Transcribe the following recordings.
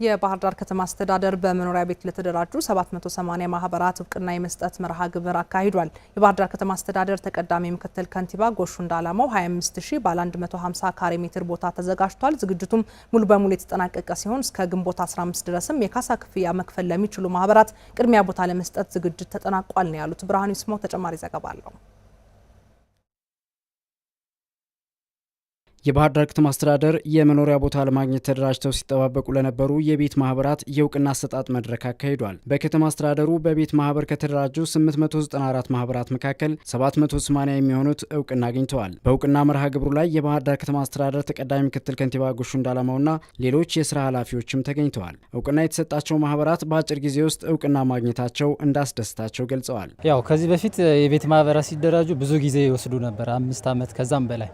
የባህር ዳር ከተማ አስተዳደር በመኖሪያ ቤት ለተደራጁ 780 ማህበራት እውቅና የመስጠት መርሃ ግብር አካሂዷል። የባህር ዳር ከተማ አስተዳደር ተቀዳሚ ምክትል ከንቲባ ጎሹ እንዳላማው 25000 ባለ 150 ካሬ ሜትር ቦታ ተዘጋጅቷል። ዝግጅቱም ሙሉ በሙሉ የተጠናቀቀ ሲሆን እስከ ግንቦት 15 ድረስም የካሳ ክፍያ መክፈል ለሚችሉ ማህበራት ቅድሚያ ቦታ ለመስጠት ዝግጅት ተጠናቋል ነው ያሉት። ብርሃኑ ይስማው ተጨማሪ ዘገባ አለው። የባህር ዳር ከተማ አስተዳደር የመኖሪያ ቦታ ለማግኘት ተደራጅተው ሲጠባበቁ ለነበሩ የቤት ማህበራት የእውቅና አሰጣጥ መድረክ አካሂዷል። በከተማ አስተዳደሩ በቤት ማህበር ከተደራጁ 894 ማህበራት መካከል 780 የሚሆኑት እውቅና አግኝተዋል። በእውቅና መርሃ ግብሩ ላይ የባህር ዳር ከተማ አስተዳደር ተቀዳሚ ምክትል ከንቲባ ጎሹ እንዳላማውና ሌሎች የስራ ኃላፊዎችም ተገኝተዋል። እውቅና የተሰጣቸው ማህበራት በአጭር ጊዜ ውስጥ እውቅና ማግኘታቸው እንዳስደስታቸው ገልጸዋል። ያው ከዚህ በፊት የቤት ማህበራት ሲደራጁ ብዙ ጊዜ ይወስዱ ነበር፣ 5 ዓመት ከዛም በላይ።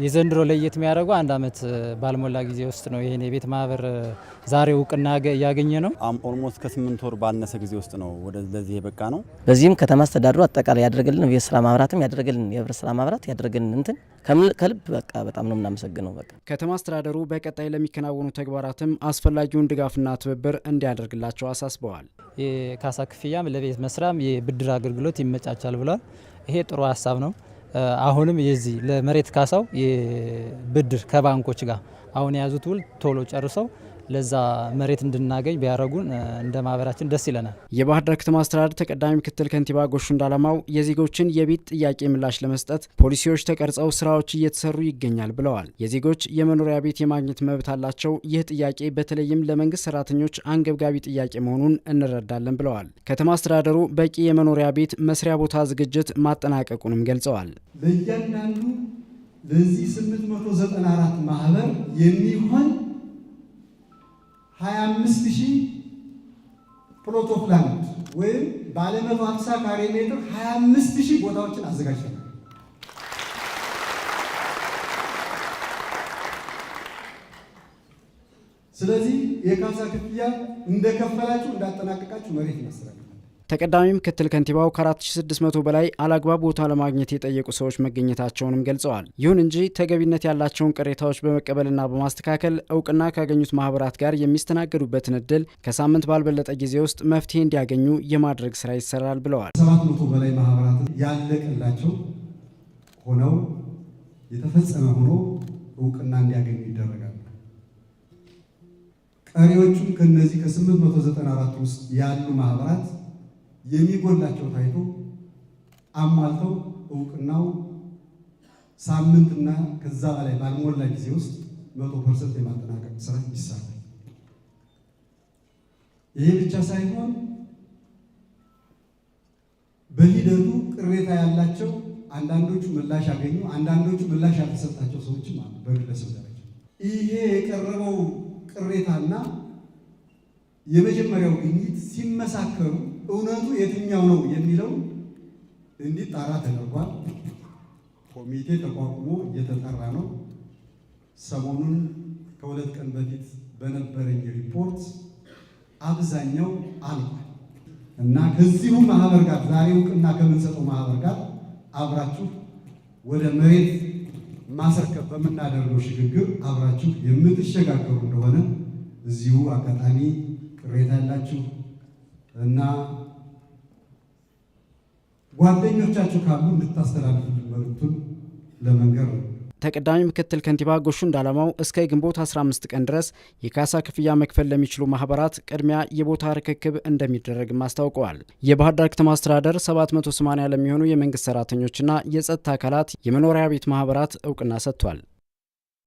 የዘንድሮ ለየት የሚያደርገው 1 ዓመት ባልሞላ ጊዜ ውስጥ ነው ይሄን የቤት ማህበር ዛሬ እውቅና ያገኘ ነው። ኦልሞስት ከ8 ወር ባነሰ ጊዜ ውስጥ ነው ወደዚህ የበቃ ነው። በዚህም ከተማ አስተዳደሩ አጠቃላይ ያደረገልን የስራ ማህበራትም ያደረገልን የህብረት ስራ ማህበራት ያደረገልን እንትን ከልብ በቃ በጣም ነው የምናመሰግነው። በቃ ከተማ አስተዳደሩ በቀጣይ ለሚከናወኑ ተግባራትም አስፈላጊውን ድጋፍና ትብብር እንዲያደርግላቸው አሳስበዋል። የካሳ ክፍያም ለቤት መስራም የብድር አገልግሎት ይመቻቻል ብሏል። ይሄ ጥሩ ሀሳብ ነው። አሁንም የዚህ ለመሬት ካሳው የብድር ከባንኮች ጋር አሁን የያዙት ውል ቶሎ ጨርሰው ለዛ መሬት እንድናገኝ ቢያረጉን እንደ ማህበራችን ደስ ይለናል። የባህር ዳር ከተማ አስተዳደር ተቀዳሚ ምክትል ከንቲባ ጎሹ እንዳላማው የዜጎችን የቤት ጥያቄ ምላሽ ለመስጠት ፖሊሲዎች ተቀርጸው ስራዎች እየተሰሩ ይገኛል ብለዋል። የዜጎች የመኖሪያ ቤት የማግኘት መብት አላቸው። ይህ ጥያቄ በተለይም ለመንግስት ሰራተኞች አንገብጋቢ ጥያቄ መሆኑን እንረዳለን ብለዋል። ከተማ አስተዳደሩ በቂ የመኖሪያ ቤት መስሪያ ቦታ ዝግጅት ማጠናቀቁንም ገልጸዋል። ለእያንዳንዱ ለዚህ 894 ማህበር የሚሆን 25000 ፕሎት ኦፍ ላንድ ወይም ባለ 150 ካሬ ሜትር 25000 ቦታዎችን አዘጋጅተናል። ስለዚህ የካሳ ክፍያ እንደከፈላችሁ እንዳጠናቀቃችሁ መሬት ይመስላል። ተቀዳሚ ምክትል ከንቲባው ከ4600 በላይ አላግባብ ቦታ ለማግኘት የጠየቁ ሰዎች መገኘታቸውንም ገልጸዋል። ይሁን እንጂ ተገቢነት ያላቸውን ቅሬታዎች በመቀበልና በማስተካከል እውቅና ካገኙት ማህበራት ጋር የሚስተናገዱበትን እድል ከሳምንት ባልበለጠ ጊዜ ውስጥ መፍትሄ እንዲያገኙ የማድረግ ስራ ይሰራል ብለዋል። 700 በላይ ማህበራት ያለቀላቸው ሆነው የተፈጸመ ሆኖ እውቅና እንዲያገኙ ይደረጋል። ቀሪዎቹም ከነዚህ ከ894 ውስጥ ያሉ ማህበራት የሚጎላቸው ታይቶ አሟልተው እውቅናው ሳምንትና ከዛ በላይ ባልሞላ ጊዜ ውስጥ 100% የማጠናቀቅ ስራ ይሰራል። ይሄ ብቻ ሳይሆን በሂደቱ ቅሬታ ያላቸው አንዳንዶቹ ምላሽ ያገኙ፣ አንዳንዶቹ ምላሽ ያልተሰጣቸው ሰዎችም አሉ። በግለሰብ ደረጃ ይሄ የቀረበው ቅሬታና የመጀመሪያው ግኝት ሲመሳከሩ እውነቱ የትኛው ነው የሚለው እንዲጣራ ተደርጓል። ኮሚቴ ተቋቁሞ እየተጣራ ነው። ሰሞኑን ከ2 ቀን በፊት በነበረኝ ሪፖርት አብዛኛው አልቋል እና ከዚሁ ማህበር ጋር ዛሬ እውቅና ከምንሰጠው ማህበር ጋር አብራችሁ ወደ መሬት ማስረከብ በምናደርገው ሽግግር አብራችሁ የምትሸጋገሩ እንደሆነ እዚሁ አጋጣሚ ቅሬታ ያላችሁ እና ጓደኞቻችሁ ካሉ እንድታስተላልፉ መልእክቱን ለመንገር ነው። ተቀዳሚ ምክትል ከንቲባ ጎሹ እንዳላማው እስከ ግንቦት 15 ቀን ድረስ የካሳ ክፍያ መክፈል ለሚችሉ ማህበራት ቅድሚያ የቦታ ርክክብ እንደሚደረግም አስታውቀዋል። የባህር ዳር ከተማ አስተዳደር 780 ለሚሆኑ የመንግስት ሰራተኞችና የጸጥታ አካላት የመኖሪያ ቤት ማህበራት እውቅና ሰጥቷል።